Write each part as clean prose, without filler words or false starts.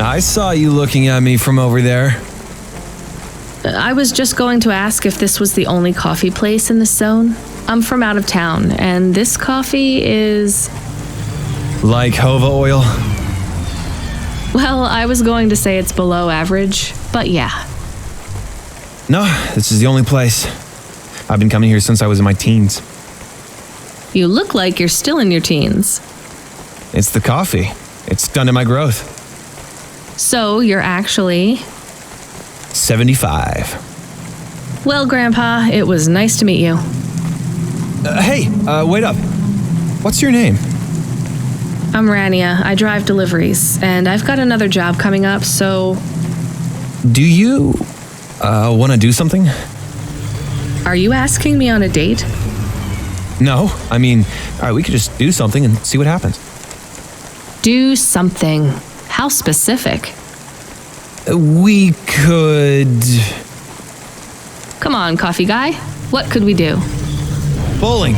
I saw you looking at me from over there. I was just going to ask if this was the only coffee place in this zone. I'm from out of town, and this coffee is... Like Hova oil? Well, I was going to say it's below average, but yeah. No, this is the only place. I've been coming here since I was in my teens. You look like you're still in your teens. It's the coffee. It's done to my growth. So you're actually... 75. Well, Grandpa, it was nice to meet you. Hey, wait up. What's your name? I'm Rania. I drive deliveries, and I've got another job coming up, so... Do you, want to do something? Are you asking me on a date? No, I mean, we could just do something and see what happens. Do something. How specific? We could... Come on, coffee guy. What could we do? Bowling.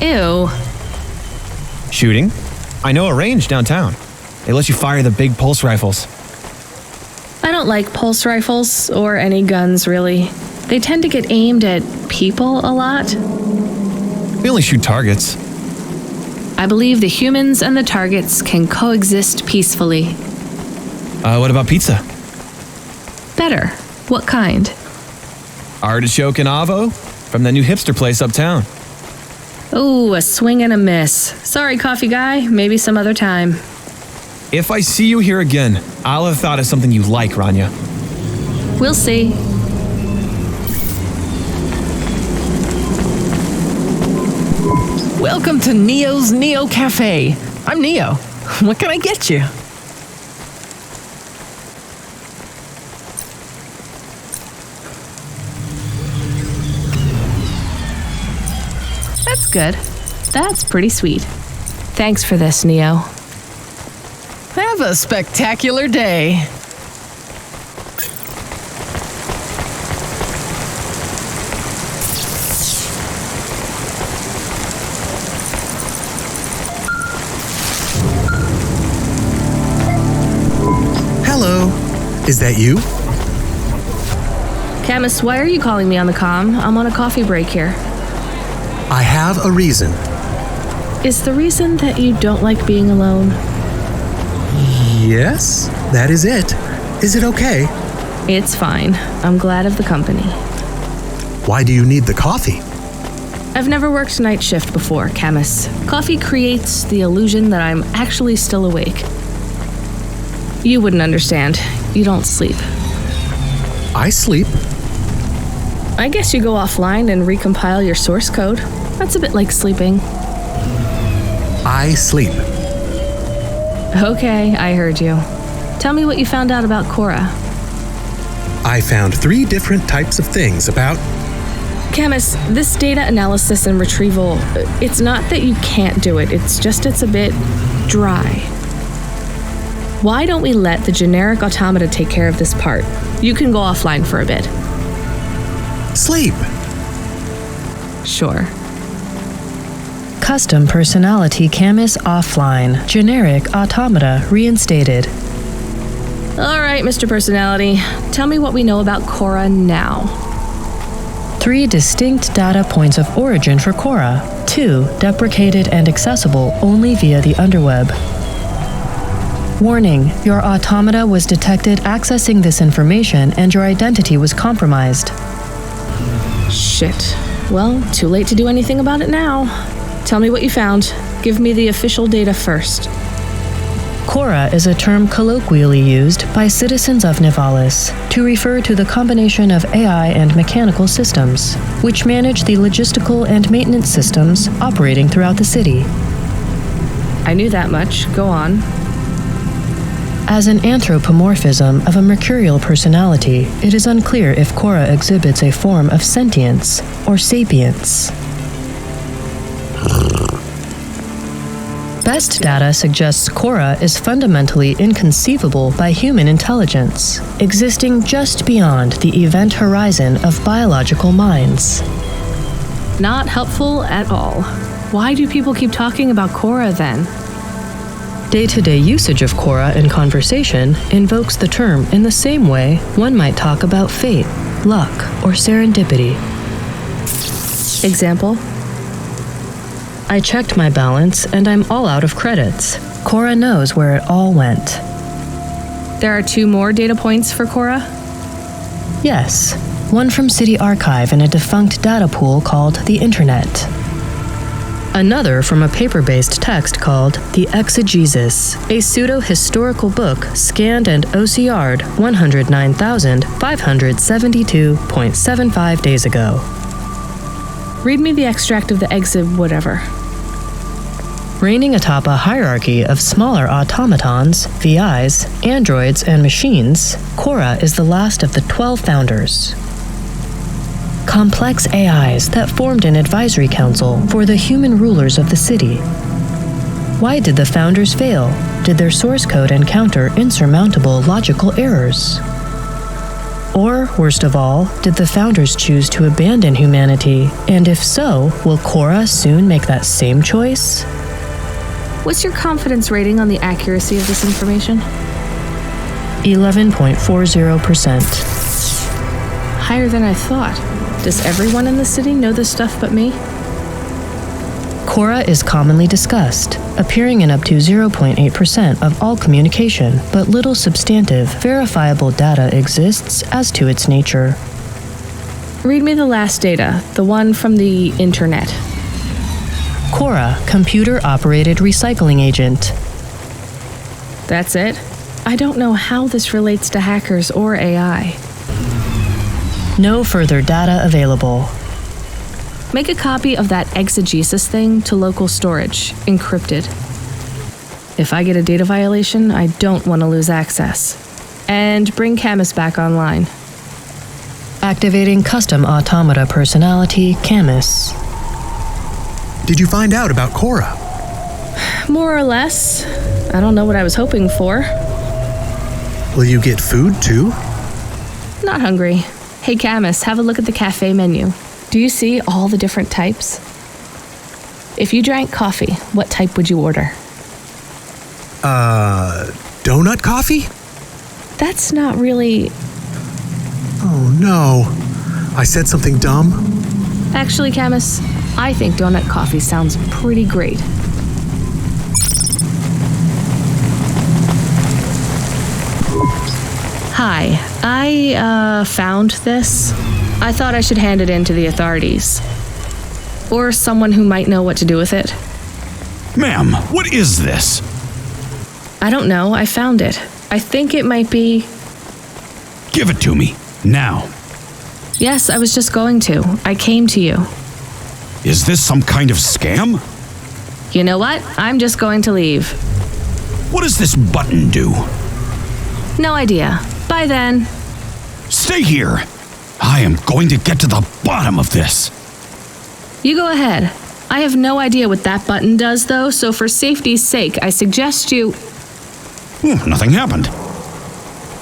Ew. Shooting. I know a range downtown. They let you fire the big pulse rifles. I don't like pulse rifles, or any guns, really. They tend to get aimed at people a lot. We only shoot targets. I believe the humans and the targets can coexist peacefully. What about pizza? Better. What kind? Artichoke and avo from that new hipster place uptown. Ooh, a swing and a miss. Sorry, coffee guy. Maybe some other time. If I see you here again, I'll have thought of something you like, Rania. We'll see. Welcome to Neo's Neo Cafe. I'm Neo. What can I get you? That's good. That's pretty sweet. Thanks for this, Neo. Have a spectacular day. Hello. Is that you? Camus, why are you calling me on the comm? I'm on a coffee break here. I have a reason. Is the reason that you don't like being alone? Yes, that is it. Is it okay? It's fine. I'm glad of the company. Why do you need the coffee? I've never worked night shift before, Camus. Coffee creates the illusion that I'm actually still awake. You wouldn't understand. You don't sleep. I sleep. I guess you go offline and recompile your source code. That's a bit like sleeping. I sleep. Okay, I heard you. Tell me what you found out about Cora. I found 3 different types of things about... Camus, this data analysis and retrieval, it's not that you can't do it, it's just it's a bit dry. Why don't we let the generic automata take care of this part? You can go offline for a bit. Sleep. Sure. Custom personality Camus offline. Generic automata reinstated. All right, Mr. Personality. Tell me what we know about Cora now. 3 distinct data points of origin for Cora. 2 deprecated and accessible only via the underweb. Warning, your automata was detected accessing this information and your identity was compromised. Shit. Well, too late to do anything about it now. Tell me what you found. Give me the official data first. Cora is a term colloquially used by citizens of Nivalis to refer to the combination of AI and mechanical systems, which manage the logistical and maintenance systems operating throughout the city. I knew that much. Go on. As an anthropomorphism of a mercurial personality, it is unclear if Cora exhibits a form of sentience or sapience. Best data suggests Cora is fundamentally inconceivable by human intelligence, existing just beyond the event horizon of biological minds. Not helpful at all. Why do people keep talking about Cora then? Day-to-day usage of Quora in conversation invokes the term in the same way one might talk about fate, luck, or serendipity. Example? I checked my balance and I'm all out of credits. Quora knows where it all went. There are 2 more data points for Quora? Yes, one from City Archive in a defunct data pool called the Internet. Another from a paper-based text called The Exegesis, a pseudo-historical book scanned and OCR'd 109,572.75 days ago. Read me the extract of the exib whatever. Reigning atop a hierarchy of smaller automatons, VIs, androids, and machines, Quora is the last of the 12 founders. Complex AIs that formed an advisory council for the human rulers of the city. Why did the founders fail? Did their source code encounter insurmountable logical errors? Or, worst of all, did the founders choose to abandon humanity? And if so, will Quora soon make that same choice? What's your confidence rating on the accuracy of this information? 11.40%. Higher than I thought. Does everyone in the city know this stuff but me? Quora is commonly discussed, appearing in up to 0.8% of all communication, but little substantive, verifiable data exists as to its nature. Read me the last data, the one from the Internet. Quora, computer-operated recycling agent. That's it? I don't know how this relates to hackers or AI. No further data available. Make a copy of that exegesis thing to local storage, encrypted. If I get a data violation, I don't want to lose access. And bring Camus back online. Activating custom automata personality, Camus. Did you find out about Quora? More or less. I don't know what I was hoping for. Will you get food too? Not hungry. Hey Camus, have a look at the cafe menu. Do you see all the different types? If you drank coffee, what type would you order? Donut coffee? That's not really... Oh no. I said something dumb? Actually, Camus, I think donut coffee sounds pretty great. Hi, I found this. I thought I should hand it in to the authorities. Or someone who might know what to do with it. Ma'am, what is this? I don't know, I found it. I think it might be... Give it to me, now. Yes, I was just going to. I came to you. Is this some kind of scam? You know what? I'm just going to leave. What does this button do? No idea. Bye then. Stay here. I am going to get to the bottom of this. You go ahead. I have no idea what that button does, though, so for safety's sake, I suggest you... Nothing happened.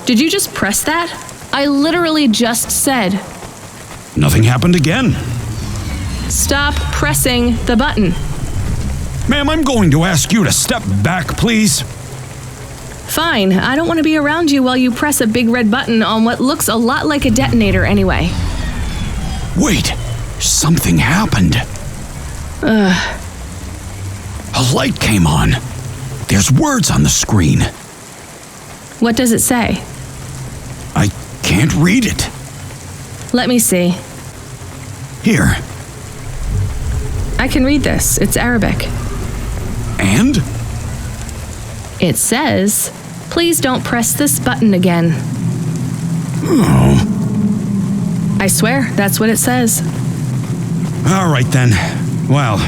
Did you just press that? I literally just said... Nothing happened again. Stop pressing the button. Ma'am, I'm going to ask you to step back, please. Fine, I don't want to be around you while you press a big red button on what looks a lot like a detonator anyway. Wait, something happened. A light came on. There's words on the screen. What does it say? I can't read it. Let me see. Here. I can read this. It's Arabic. And? It says, please don't press this button again. Oh. I swear, that's what it says. All right then. Well,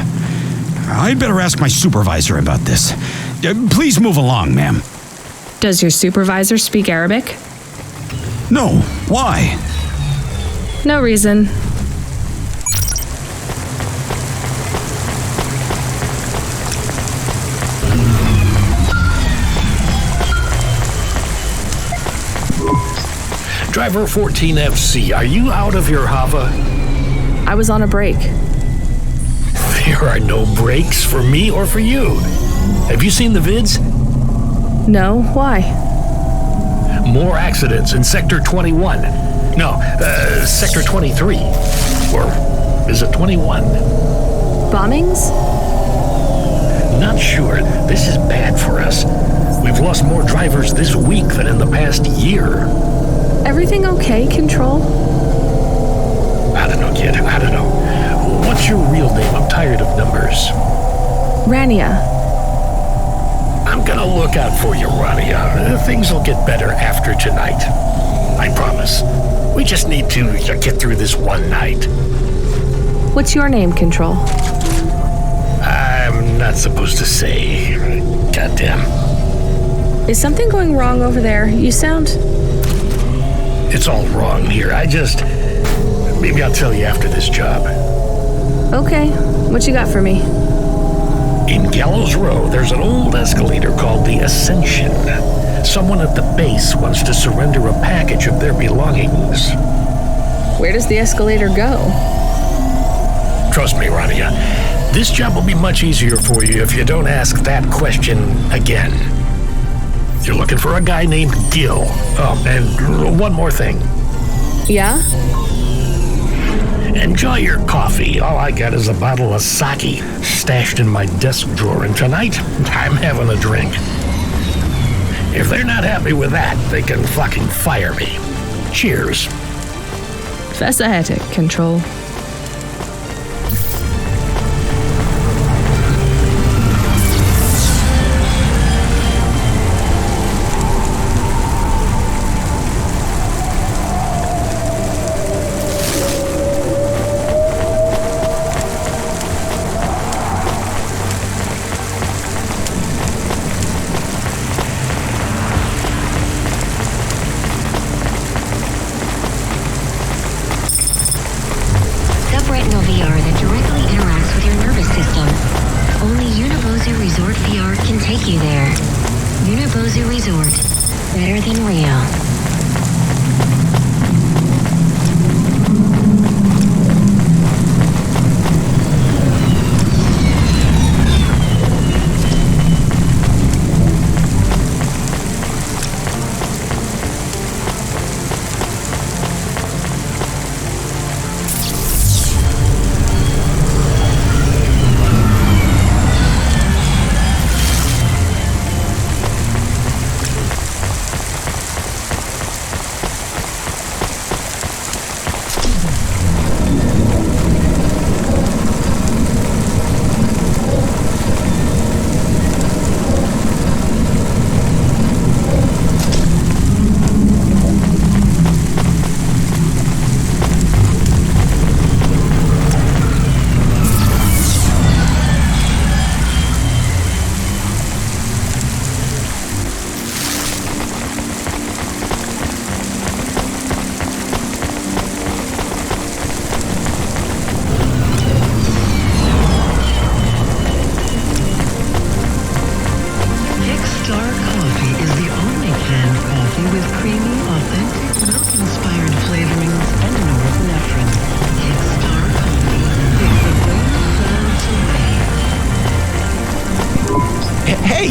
I'd better ask my supervisor about this. Please move along, ma'am. Does your supervisor speak Arabic? No. Why? No reason. Driver 14FC, are you out of your Hava? I was on a break. There are no breaks for me or for you. Have you seen the vids? No, why? More accidents in Sector 21. No, Sector 23. Or is it 21? Bombings? Not sure. This is bad for us. We've lost more drivers this week than in the past year. Everything okay, Control? I don't know, kid. I don't know. What's your real name? I'm tired of numbers. Rania. I'm gonna look out for you, Rania. Things will get better after tonight. I promise. We just need to get through this one night. What's your name, Control? I'm not supposed to say. Goddamn. Is something going wrong over there? You sound... It's all wrong here. Maybe I'll tell you after this job. Okay, what you got for me? In Gallows Row, there's an old escalator called the Ascension. Someone at the base wants to surrender a package of their belongings. Where does the escalator go? Trust me, Rania. This job will be much easier for you if you don't ask that question again. You're looking for a guy named Gil. Oh, and one more thing. Yeah? Enjoy your coffee. All I got is a bottle of sake stashed in my desk drawer, and tonight I'm having a drink. If they're not happy with that, they can fucking fire me. Cheers. Fessahetic, Control. Subretinal VR that directly interacts with your nervous system. Only Unibozu Resort VR can take you there. Unibozu Resort. Better than real.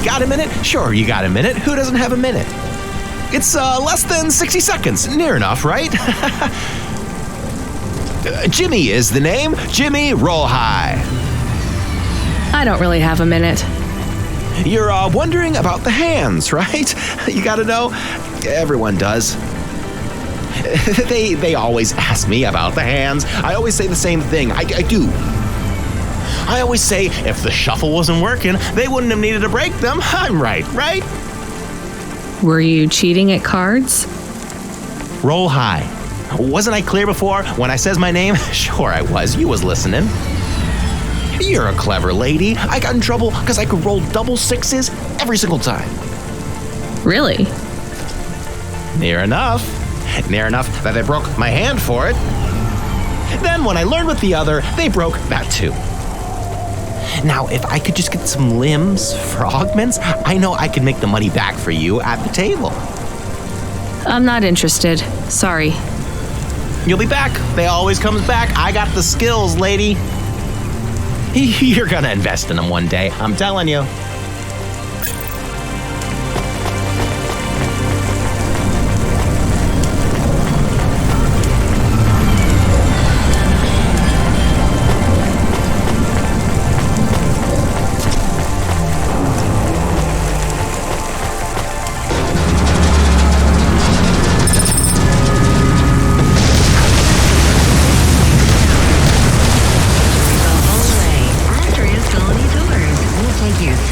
Got a minute? Sure, you got a minute. Who doesn't have a minute? It's less than 60 seconds. Near enough, right? Jimmy is the name. Jimmy, roll high. I don't really have a minute. You're wondering about the hands, right? You gotta know? Everyone does. They always ask me about the hands. I always say the same thing. I do. I always say, if the shuffle wasn't working, they wouldn't have needed to break them. I'm right? Were you cheating at cards? Roll high. Wasn't I clear before when I says my name? Sure I was. You was listening. You're a clever lady. I got in trouble because I could roll double sixes every single time. Really? Near enough. Near enough that they broke my hand for it. Then when I learned with the other, they broke that too. Now, if I could just get some limbs for augments, I know I can make the money back for you at the table. I'm not interested. Sorry. You'll be back. They always comes back. I got the skills, lady. You're gonna invest in them one day, I'm telling you.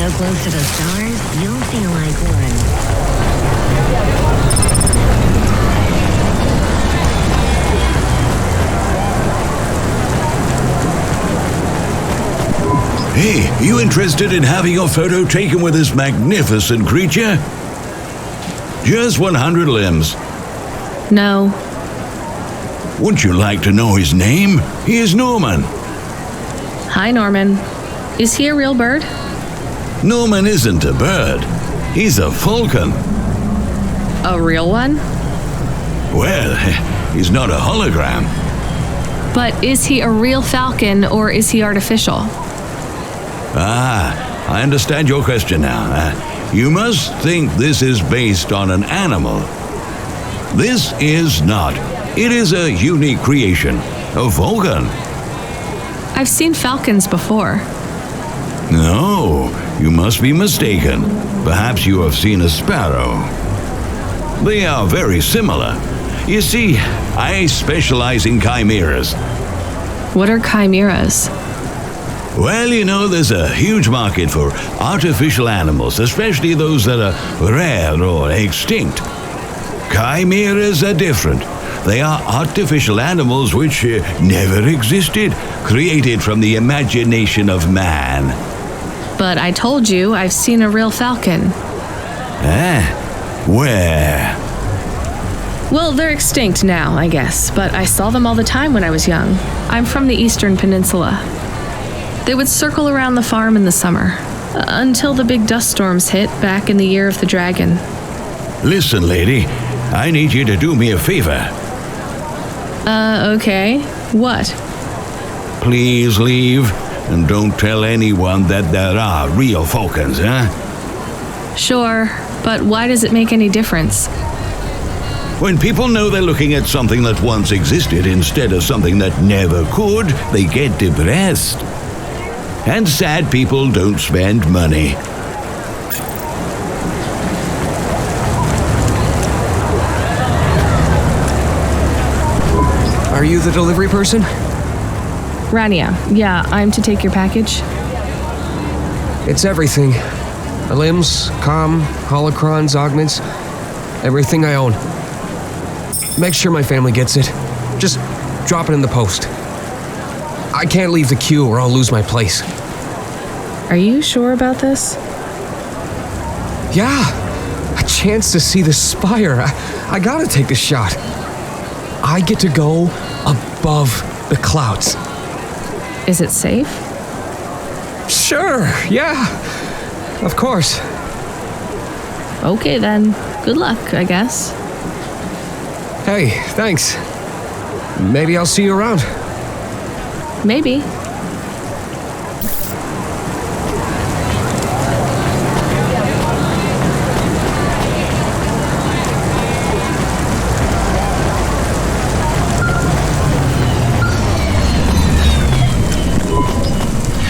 so close to the stars, you'll feel like one. Hey, you interested in having your photo taken with this magnificent creature? Just 100 limbs. No. Wouldn't you like to know his name? He is Norman. Hi, Norman. Is he a real bird? Norman isn't a bird. He's a falcon. A real one? Well, he's not a hologram. But is he a real falcon or is he artificial? Ah, I understand your question now. You must think this is based on an animal. This is not. It is a unique creation, a falcon. I've seen falcons before. No, you must be mistaken. Perhaps you have seen a sparrow. They are very similar. You see, I specialize in chimeras. What are chimeras? Well, you know, there's a huge market for artificial animals, especially those that are rare or extinct. Chimeras are different. They are artificial animals which never existed, created from the imagination of man. But I told you I've seen a real falcon. Where? Well, they're extinct now, I guess, but I saw them all the time when I was young. I'm from the Eastern Peninsula. They would circle around the farm in the summer, until the big dust storms hit back in the year of the dragon. Listen, lady, I need you to do me a favor. Okay. What? Please leave, and don't tell anyone that there are real falcons, huh? Sure, but why does it make any difference? When people know they're looking at something that once existed instead of something that never could, they get depressed. And sad people don't spend money. Are you the delivery person? Rania, yeah, I'm to take your package. It's everything. Limbs, holocrons, augments, everything I own. Make sure my family gets it. Just drop it in the post. I can't leave the queue or I'll lose my place. Are you sure about this? Yeah, a chance to see the spire. I gotta take the shot. I get to go above the clouds. Is it safe? Sure, yeah. Of course. Okay then. Good luck, I guess. Hey, thanks. Maybe I'll see you around. Maybe.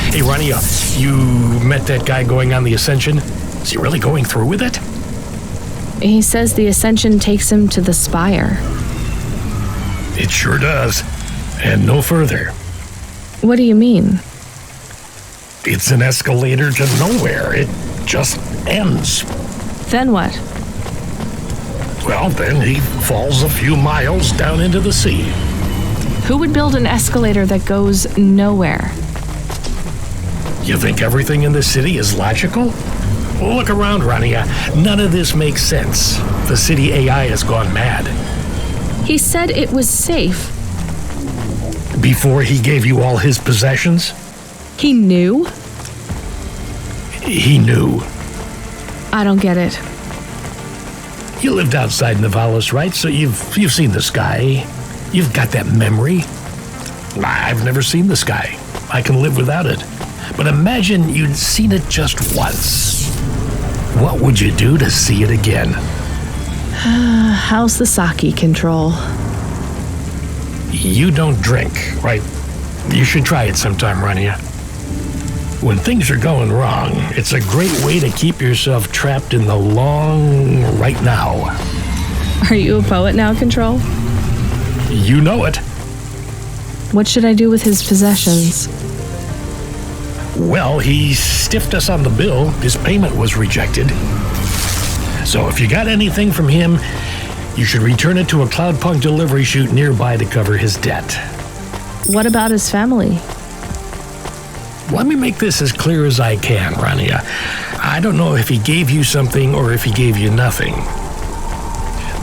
Hey, Rania, you met that guy going on the Ascension? Is he really going through with it? He says the Ascension takes him to the spire. It sure does. And no further. What do you mean? It's an escalator to nowhere. It just ends. Then what? Well, then he falls a few miles down into the sea. Who would build an escalator that goes nowhere? You think everything in the city is logical? Look around, Rania. None of this makes sense. The city AI has gone mad. He said it was safe. Before he gave you all his possessions? He knew? He knew. I don't get it. You lived outside Nivalis, right? So you've seen the sky. You've got that memory. I've never seen the sky. I can live without it. But imagine you'd seen it just once. What would you do to see it again? How's the sake control? You don't drink, right? You should try it sometime, Rania. When things are going wrong, it's a great way to keep yourself trapped in the long right now. Are you a poet now, Control? You know it. What should I do with his possessions? Well, he stiffed us on the bill. His payment was rejected. So if you got anything from him, you should return it to a Cloudpunk delivery chute nearby to cover his debt. What about his family? Let me make this as clear as I can, Rania. I don't know if he gave you something or if he gave you nothing.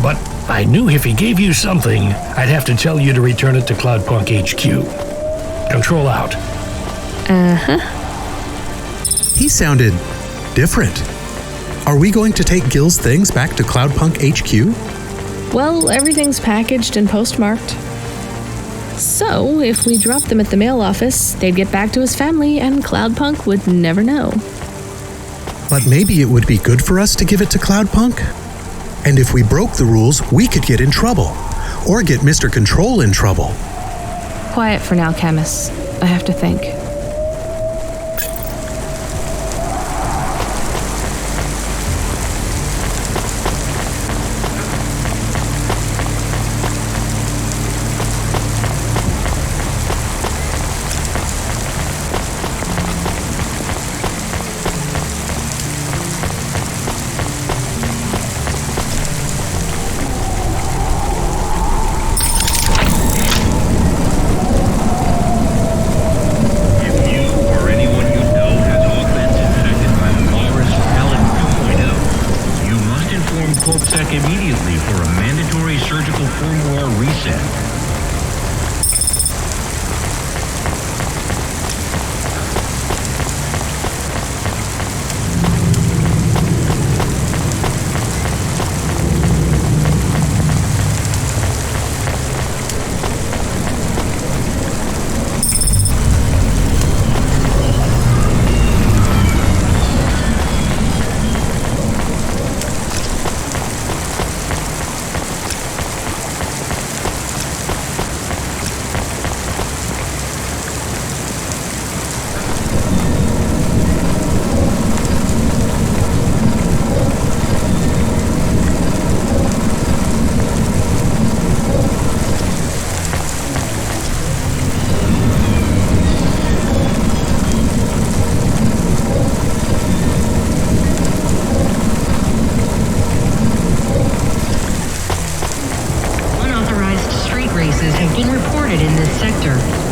But I knew if he gave you something, I'd have to tell you to return it to Cloudpunk HQ. Control out. Uh-huh. He sounded different. Are we going to take Gil's things back to Cloudpunk HQ? Well, everything's packaged and postmarked. So, if we dropped them at the mail office, they'd get back to his family and Cloudpunk would never know. But maybe it would be good for us to give it to Cloudpunk? And if we broke the rules, we could get in trouble. Or get Mr. Control in trouble. Quiet for now, Camus. I have to think. Immediately for a mandatory surgical firmware reset. Have been reported in this sector.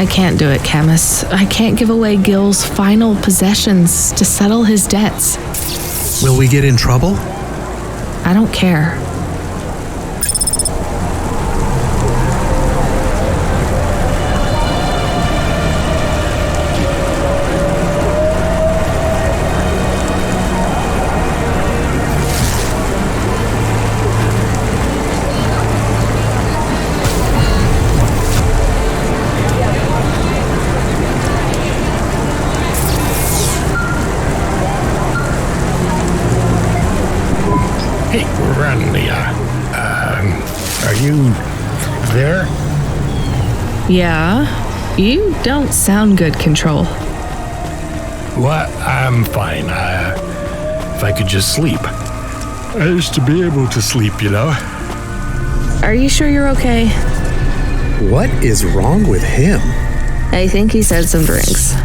I can't do it, Camus. I can't give away Gil's final possessions to settle his debts. Will we get in trouble? I don't care. Hey, Ronnia, are you there? Yeah? You don't sound good, Control. What? I'm fine. If I could just sleep. I used to be able to sleep, you know. Are you sure you're okay? What is wrong with him? I think he's had some drinks.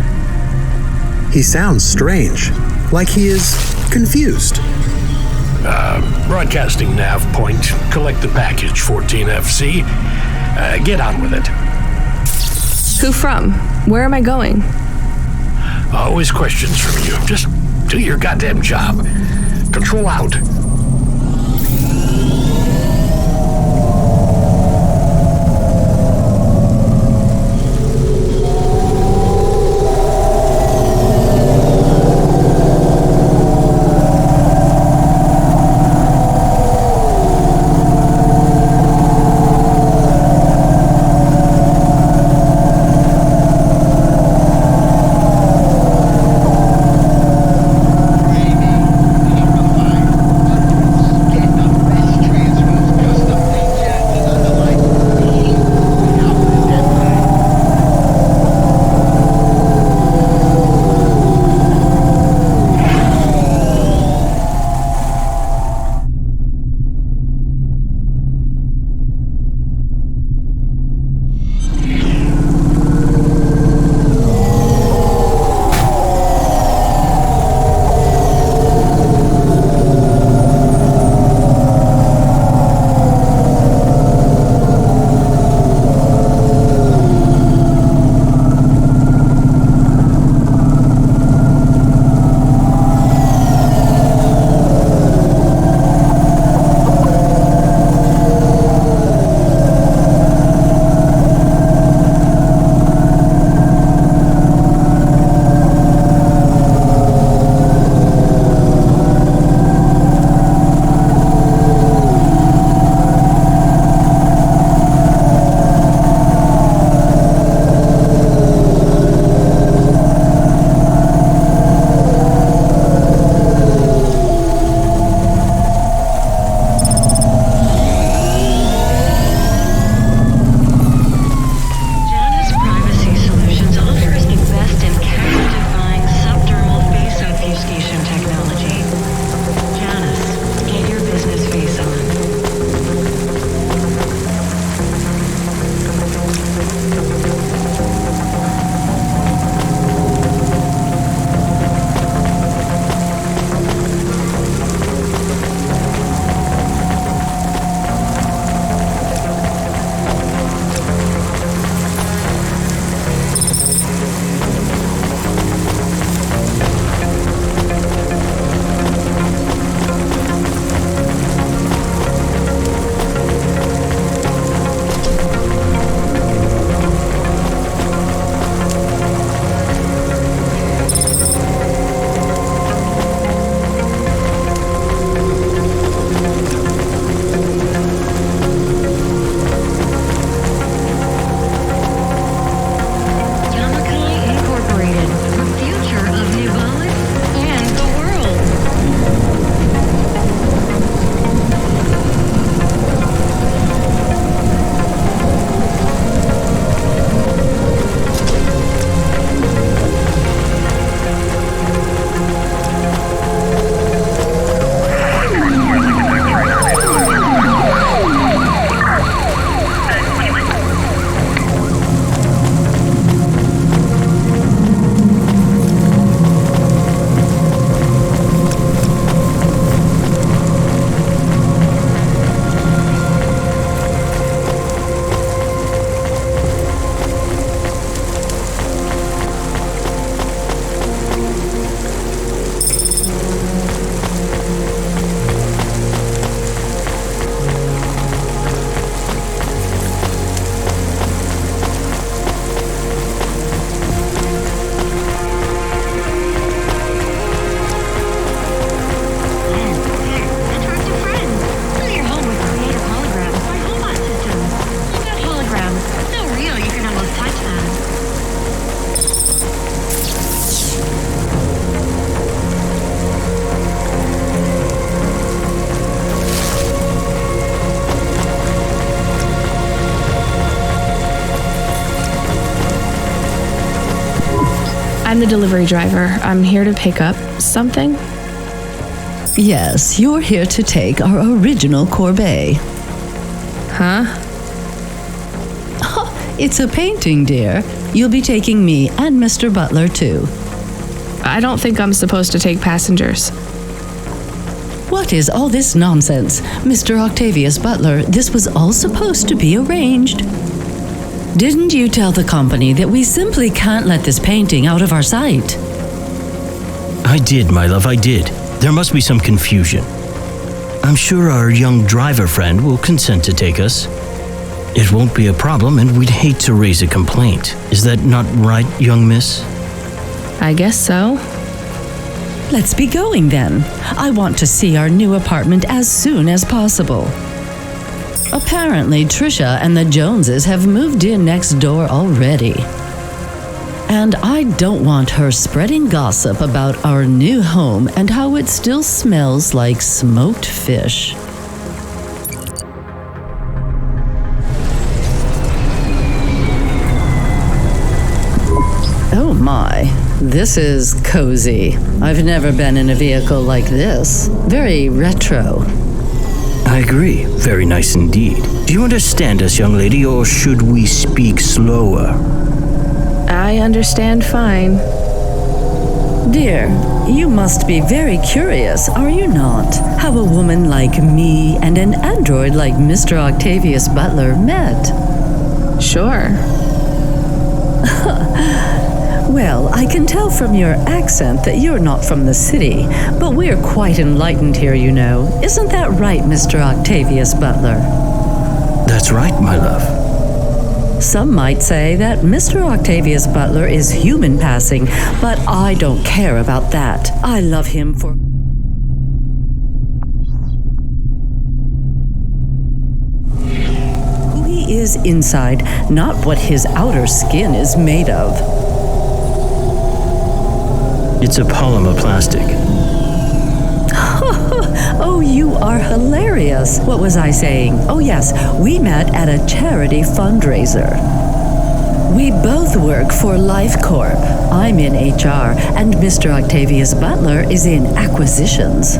He sounds strange, like he is confused. Broadcasting nav point. Collect the package, 14FC. Get on with it. Who from? Where am I going? Always questions from you. Just do your goddamn job. Control out. I'm the delivery driver. I'm here to pick up something. Yes, you're here to take our original corbeille. Huh? It's a painting, dear. You'll be taking me and Mr. Butler, too. I don't think I'm supposed to take passengers. What is all this nonsense? Mr. Octavius Butler, this was all supposed to be arranged. Didn't you tell the company that we simply can't let this painting out of our sight? I did, my love, I did. There must be some confusion. I'm sure our young driver friend will consent to take us. It won't be a problem, and we'd hate to raise a complaint. Is that not right, young miss? I guess so. Let's be going then. I want to see our new apartment as soon as possible. Apparently, Trisha and the Joneses have moved in next door already. And I don't want her spreading gossip about our new home and how it still smells like smoked fish. Oh my, this is cozy. I've never been in a vehicle like this. Very retro. I agree. Very nice indeed. Do you understand us, young lady, or should we speak slower? I understand fine. Dear, you must be very curious, are you not? How a woman like me and an android like Mr. Octavius Butler met. Sure. Well, I can tell from your accent that you're not from the city, but we're quite enlightened here, you know. Isn't that right, Mr. Octavius Butler? That's right, my love. Some might say that Mr. Octavius Butler is human passing, but I don't care about that. I love him for who he is inside, not what his outer skin is made of. It's a polymer plastic. Oh, you are hilarious. What was I saying? Oh, yes, we met at a charity fundraiser. We both work for Life Corp. I'm in HR, and Mr. Octavius Butler is in acquisitions.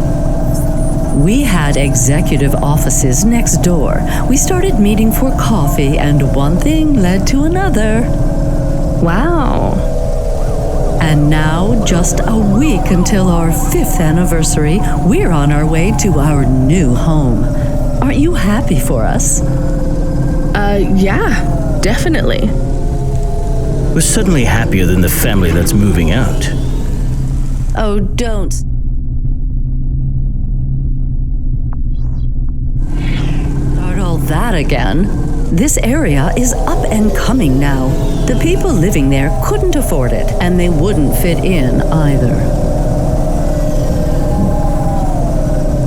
We had executive offices next door. We started meeting for coffee, and one thing led to another. Wow. And now, just a week until our 5th anniversary, we're on our way to our new home. Aren't you happy for us? Yeah, definitely. We're suddenly happier than the family that's moving out. Oh, don't. Start all that again. This area is up and coming now. The people living there couldn't afford it, and they wouldn't fit in either.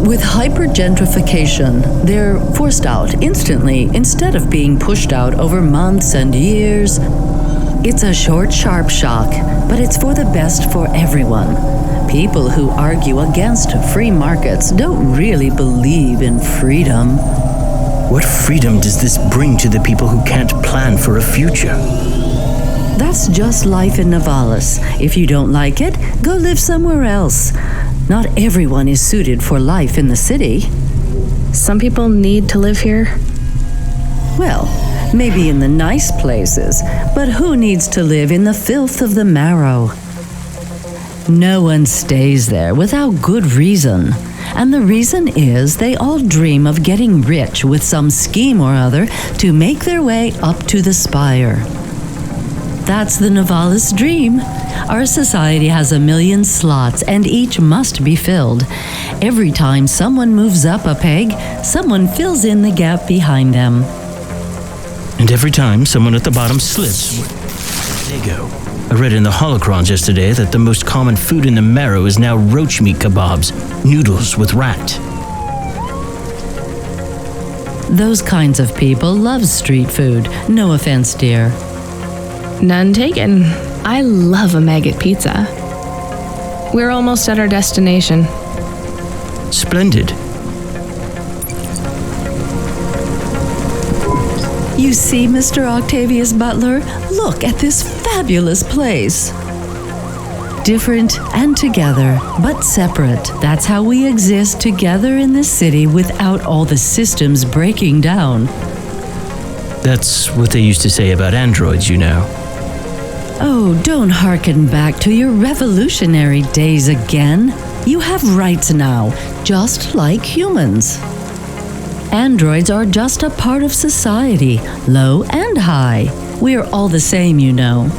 With hypergentrification, they're forced out instantly instead of being pushed out over months and years. It's a short, sharp shock, but it's for the best for everyone. People who argue against free markets don't really believe in freedom. What freedom does this bring to the people who can't plan for a future? That's just life in Novalis. If you don't like it, go live somewhere else. Not everyone is suited for life in the city. Some people need to live here. Well, maybe in the nice places, but who needs to live in the filth of the marrow? No one stays there without good reason. And the reason is they all dream of getting rich with some scheme or other to make their way up to the spire. That's the Novalis dream. Our society has 1 million slots, and each must be filled. Every time someone moves up a peg, someone fills in the gap behind them. And every time someone at the bottom slips, they go. I read in the holocrons yesterday that the most common food in the marrow is now roach meat kebabs, noodles with rat. Those kinds of people love street food. No offense, dear. None taken. I love a maggot pizza. We're almost at our destination. Splendid. You see, Mr. Octavius Butler, look at this fabulous place. different and together, but separate. That's how we exist together in this city without all the systems breaking down. That's what they used to say about androids, you know. Oh, don't hearken back to your revolutionary days again. You have rights now, just like humans. Androids are just a part of society, low and high. We're all the same, you know.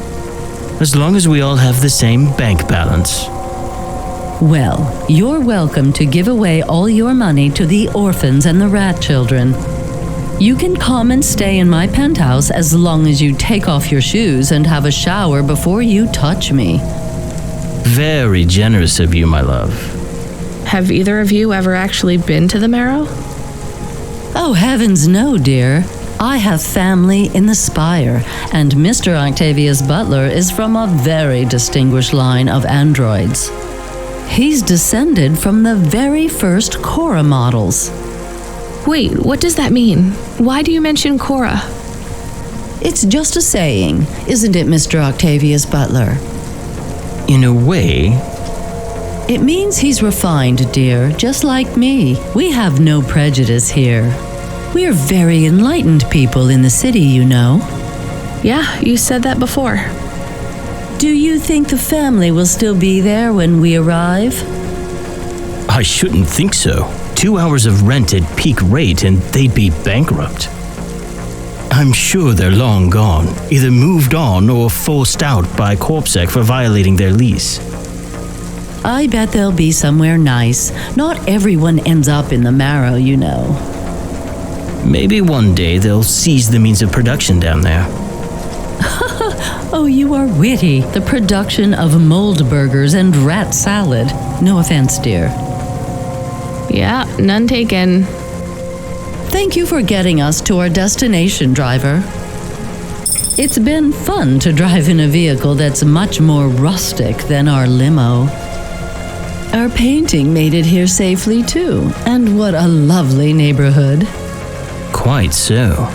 As long as we all have the same bank balance. Well, you're welcome to give away all your money to the orphans and the rat children. You can come and stay in my penthouse as long as you take off your shoes and have a shower before you touch me. Very generous of you, my love. Have either of you ever actually been to the Marrow? Oh, heavens no, dear. I have family in the Spire, and Mr. Octavius Butler is from a very distinguished line of androids. He's descended from the very first Cora models. Wait, what does that mean? Why do you mention Cora? It's just a saying, isn't it, Mr. Octavius Butler? In a way. It means he's refined, dear, just like me. We have no prejudice here. We're very enlightened people in the city, you know. Yeah, you said that before. Do you think the family will still be there when we arrive? I shouldn't think so. 2 hours of rent at peak rate and they'd be bankrupt. I'm sure they're long gone, either moved on or forced out by CorpSec for violating their lease. I bet they'll be somewhere nice. Not everyone ends up in the Marrow, you know. Maybe one day they'll seize the means of production down there. Oh, you are witty. The production of mold burgers and rat salad. No offense, dear. Yeah, none taken. Thank you for getting us to our destination, driver. It's been fun to drive in a vehicle that's much more rustic than our limo. Our painting made it here safely, too. And what a lovely neighborhood. Quite so.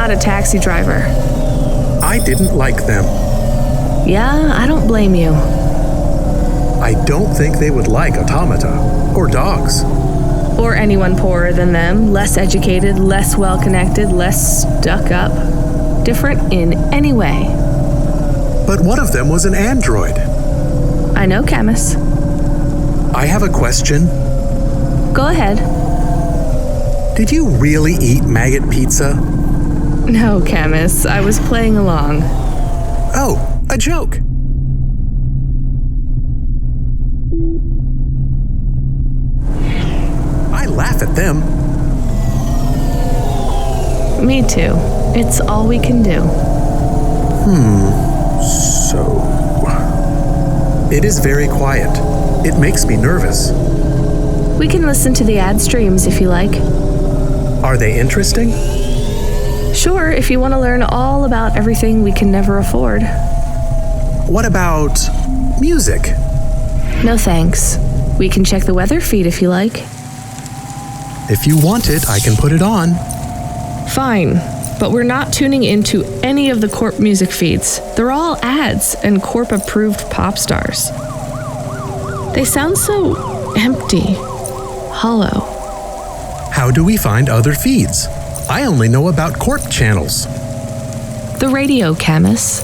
A taxi driver. I didn't like them. Yeah, I don't blame you. I don't think they would like automata or dogs. Or anyone poorer than them, less educated, less well-connected, less stuck up. Different in any way. But one of them was an android. I know, Camus. I have a question. Go ahead. Did you really eat maggot pizza? No, Camus. I was playing along. Oh, a joke. I laugh at them. Me too. It's all we can do. So... It is very quiet. It makes me nervous. We can listen to the ad streams if you like. Are they interesting? Sure, if you want to learn all about everything we can never afford. What about music? No thanks. We can check the weather feed if you like. If you want it, I can put it on. Fine, but we're not tuning into any of the Corp music feeds. They're all ads and Corp-approved pop stars. They sound so empty, hollow. How do we find other feeds? I only know about Corp channels. The radio, Camus.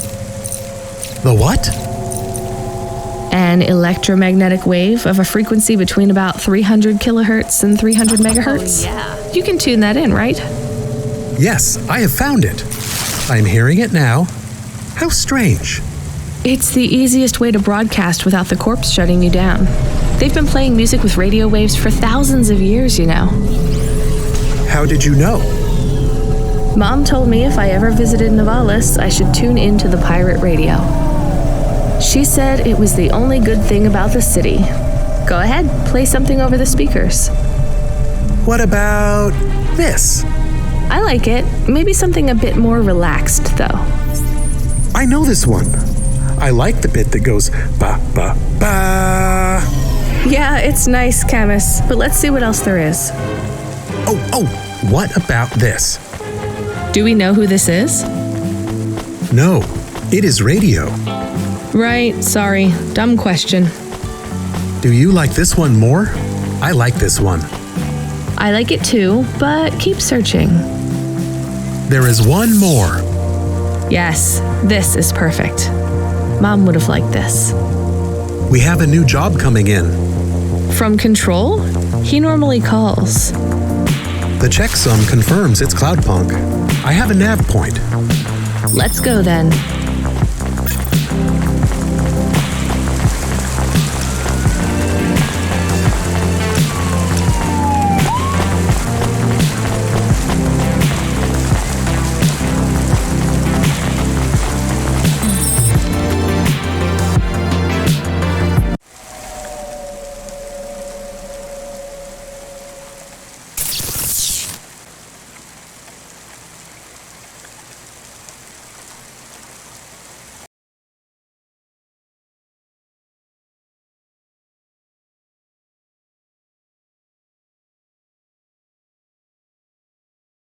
The what? An electromagnetic wave of a frequency between about 300 kilohertz and 300 megahertz. Oh, yeah. You can tune that in, right? Yes, I have found it. I'm hearing it now. How strange. It's the easiest way to broadcast without the corpse shutting you down. They've been playing music with radio waves for thousands of years, you know. How did you know? Mom told me if I ever visited Nivalis, I should tune into the pirate radio. She said it was the only good thing about the city. Go ahead, play something over the speakers. What about this? I like it. Maybe something a bit more relaxed, though. I know this one. I like the bit that goes ba ba ba. Yeah, it's nice, Camus, but let's see what else there is. Oh, what about this? Do we know who this is? No, it is radio. Right, sorry. Dumb question. Do you like this one more? I like this one. I like it too, but keep searching. There is one more. Yes, this is perfect. Mom would have liked this. We have a new job coming in. From Control? He normally calls. The checksum confirms it's Cloudpunk. I have a nav point. Let's go then.